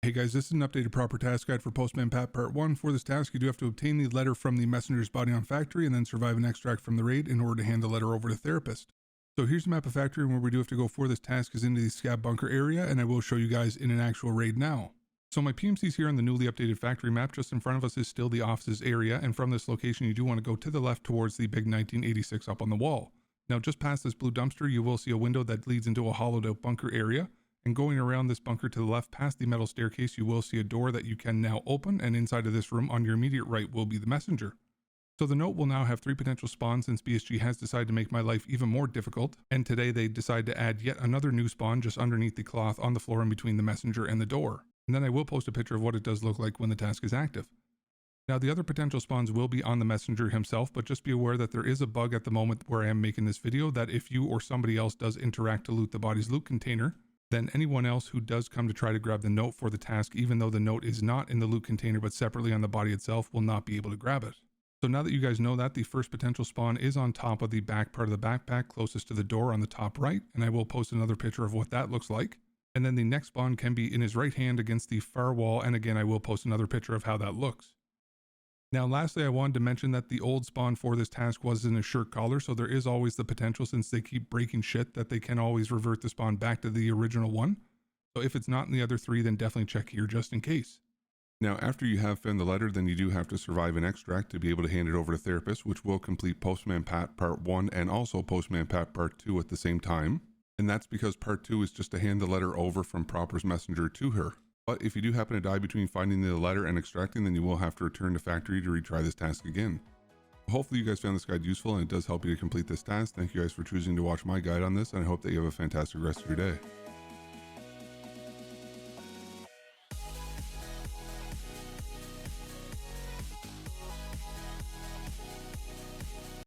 Hey guys, this is an updated proper task guide for Postman Pat Part 1. For this task, you do have to obtain the letter from the messenger's body on factory and then survive an extract from the raid in order to hand the letter over to therapist. So here's the map of factory, and where we do have to go for this task is into the scab bunker area, and I will show you guys in an actual raid now. So my PMC's here on the newly updated factory map. Just in front of us is still the offices area, and from this location you do want to go to the left towards the big 1986 up on the wall. Now just past this blue dumpster you will see a window that leads into a hollowed out bunker area, and going around this bunker to the left past the metal staircase you will see a door that you can now open, and inside of this room on your immediate right will be the messenger. So the note will now have 3 potential spawns since BSG has decided to make my life even more difficult, and today they decide to add yet another new spawn just underneath the cloth on the floor in between the messenger and the door. And then I will post a picture of what it does look like when the task is active. Now the other potential spawns will be on the messenger himself, but just be aware that there is a bug at the moment where I am making this video that if you or somebody else does interact to loot the body's loot container, then anyone else who does come to try to grab the note for the task, even though the note is not in the loot container but separately on the body itself, will not be able to grab it. So now that you guys know that, the first potential spawn is on top of the back part of the backpack closest to the door on the top right, and I will post another picture of what that looks like. And then the next spawn can be in his right hand against the far wall, and again I will post another picture of how that looks. Now lastly, I wanted to mention that the old spawn for this task was in a shirt collar, so there is always the potential, since they keep breaking shit, that they can always revert the spawn back to the original one. So if it's not in the other 3, then definitely check here just in case. Now after you have found the letter, then you do have to survive an extract to be able to hand it over to therapist, which will complete Postman Pat Part 1 and also Postman Pat Part 2 at the same time. And that's because Part 2 is just to hand the letter over from Propor's messenger to her. But if you do happen to die between finding the letter and extracting, then you will have to return to factory to retry this task again. Hopefully you guys found this guide useful and it does help you to complete this task. Thank you guys for choosing to watch my guide on this, and I hope that you have a fantastic rest of your day.